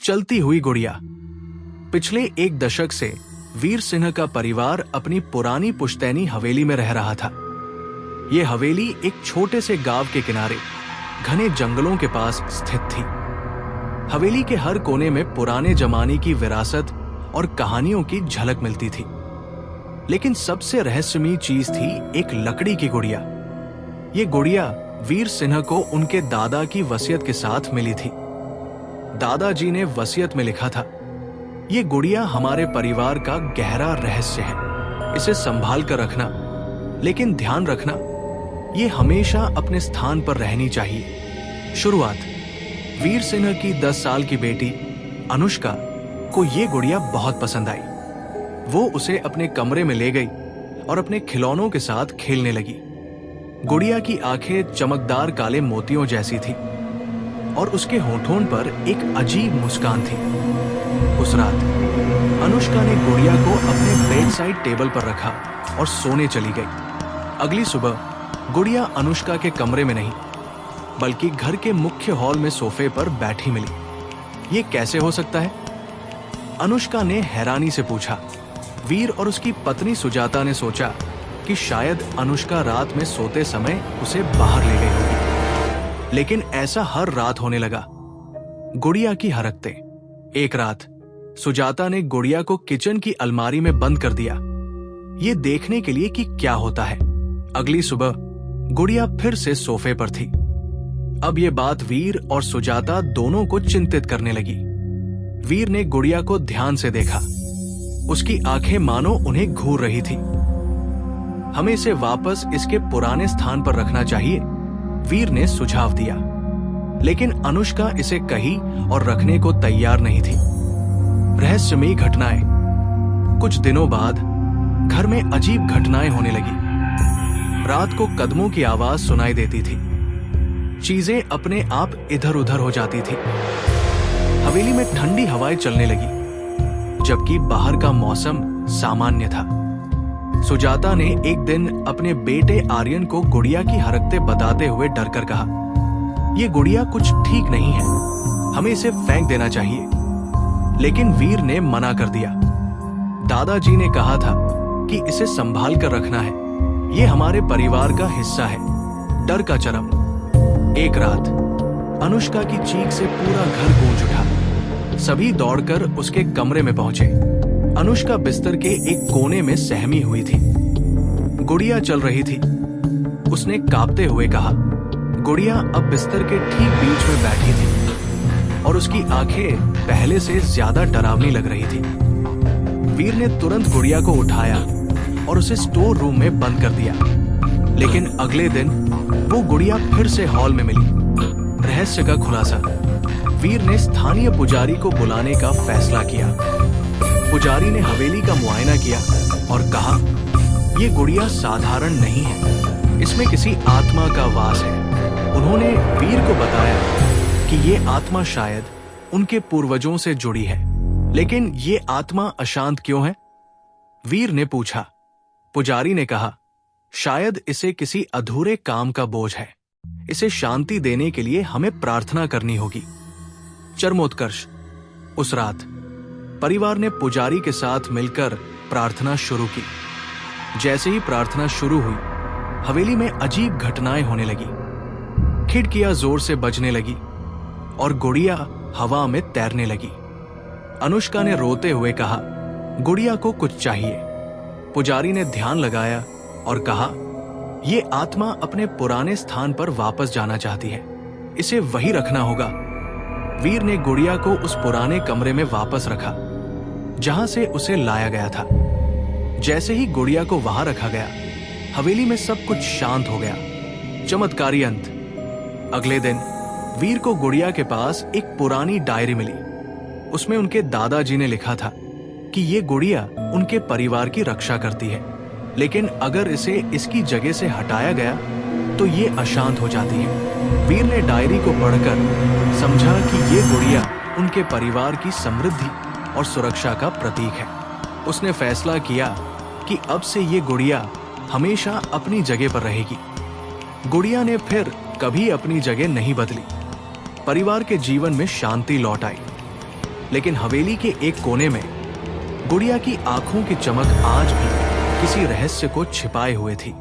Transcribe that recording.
चलती हुई गुड़िया। पिछले एक दशक से वीर सिंह का परिवार अपनी पुरानी पुश्तैनी हवेली में रह रहा था। ये हवेली एक छोटे से गांव के किनारे घने जंगलों के पास स्थित थी। हवेली के हर कोने में पुराने जमाने की विरासत और कहानियों की झलक मिलती थी, लेकिन सबसे रहस्यमयी चीज थी एक लकड़ी की गुड़िया। ये गुड़िया वीर सिंह को उनके दादा की वसीयत के साथ मिली थी। दादाजी ने वसीयत में लिखा था, ये गुड़िया हमारे परिवार का गहरा रहस्य है, इसे संभाल कर रखना, लेकिन ध्यान रखना ये हमेशा अपने स्थान पर रहनी चाहिए। शुरुआत। वीर सिंह की 10 साल की बेटी अनुष्का को ये गुड़िया बहुत पसंद आई। वो उसे अपने कमरे में ले गई और अपने खिलौनों के साथ खेलने लगी। गुड़िया की आंखें चमकदार काले मोतियों जैसी थी और उसके होठों पर एक अजीब मुस्कान थी। उस रात अनुष्का ने गुड़िया को अपने बेड साइड टेबल पर रखा और सोने चली गई। अगली सुबह गुड़िया अनुष्का के कमरे में नहीं, बल्कि घर के मुख्य हॉल में सोफे पर बैठी मिली। ये कैसे हो सकता है? अनुष्का ने हैरानी से पूछा। वीर और उसकी पत्नी सुजाता ने सोचा कि शायद अनुष्का रात में सोते समय उसे बाहर ले गई होगी, लेकिन ऐसा हर रात होने लगा। गुड़िया की हरकतें। एक रात सुजाता ने गुड़िया को किचन की अलमारी में बंद कर दिया, ये देखने के लिए कि क्या होता है। अगली सुबह गुड़िया फिर से सोफे पर थी। अब ये बात वीर और सुजाता दोनों को चिंतित करने लगी। वीर ने गुड़िया को ध्यान से देखा। उसकी आंखें मानो उन्हें घूर रही थी। हमें इसे वापस इसके पुराने स्थान पर रखना चाहिए, वीर ने सुझाव दिया। लेकिन अनुष्का इसे कहीं और रखने को तैयार नहीं थी। रहस्यमयी घटनाएं। कुछ दिनों बाद घर में अजीब घटनाएं होने लगी। रात को कदमों की आवाज सुनाई देती थी। चीजें अपने आप इधर उधर हो जाती थी। हवेली में ठंडी हवाएं चलने लगी, जबकि बाहर का मौसम सामान्य था। सुजाता ने एक दिन अपने बेटे आर्यन को गुड़िया की हरकतें बताते हुए डरकर कहा, ये गुड़िया कुछ ठीक नहीं है, हमें इसे फेंक देना चाहिए। लेकिन वीर ने मना कर दिया। दादाजी ने कहा था कि इसे संभाल कर रखना है, ये हमारे परिवार का हिस्सा है। डर का चरम। एक रात अनुष्का की चीख से पूरा घर गूंज उठा। सभी दौड़कर उसके कमरे में पहुंचे। अनुष्का बिस्तर के एक कोने में सहमी हुई थी। गुड़िया चल रही थी। उसने कांपते हुए कहा। गुड़िया अब बिस्तर के ठीक बीच में बैठी थी और उसकी आंखें पहले से ज्यादा डरावनी लग रही थी। वीर ने तुरंत गुड़िया को उठाया और उसे स्टोर रूम में बंद कर दिया। लेकिन अगले दिन वो गुड़िया फिर से हॉल में मिली। रहस्य का खुलासा। वीर ने स्थानीय पुजारी को बुलाने का फैसला किया। पुजारी ने हवेली का मुआयना किया और कहा, ये गुड़िया साधारण नहीं है, इसमें किसी आत्मा का वास है। उन्होंने वीर को बताया कि ये आत्मा शायद उनके पूर्वजों से जुड़ी है। लेकिन ये आत्मा अशांत क्यों है? वीर ने पूछा। पुजारी ने कहा, शायद इसे किसी अधूरे काम का बोझ है। इसे शांति देने के लिए हमें प्रार्थना करनी होगी। चरमोत्कर्ष। उस रात परिवार ने पुजारी के साथ मिलकर प्रार्थना शुरू की। जैसे ही प्रार्थना शुरू हुई, हवेली में अजीब घटनाएं होने लगी। खिड़कियां जोर से बजने लगी और गुड़िया हवा में तैरने लगी। अनुष्का ने रोते हुए कहा, गुड़िया को कुछ चाहिए। पुजारी ने ध्यान लगाया और कहा, ये आत्मा अपने पुराने स्थान पर वापस जाना चाहती है, इसे वही रखना होगा। वीर ने गुड़िया को उस पुराने कमरे में वापस रखा जहां से उसे लाया गया था। जैसे ही गुड़िया को वहां रखा गया, हवेली में सब कुछ शांत हो गया। चमत्कारी अंत। अगले दिन वीर को गुड़िया के पास एक पुरानी डायरी मिली। उसमें उनके दादाजी ने लिखा था कि ये गुड़िया उनके परिवार की रक्षा करती है, लेकिन अगर इसे इसकी जगह से हटाया गया तो ये अशांत हो जाती है। वीर ने डायरी को पढ़कर समझा कि ये गुड़िया उनके परिवार की समृद्धि और सुरक्षा का प्रतीक है। उसने फैसला किया कि अब से ये गुड़िया हमेशा अपनी जगह पर रहेगी। गुड़िया ने फिर कभी अपनी जगह नहीं बदली। परिवार के जीवन में शांति लौट आई। लेकिन हवेली के एक कोने में गुड़िया की आंखों की चमक आज भी किसी रहस्य को छिपाए हुए थी।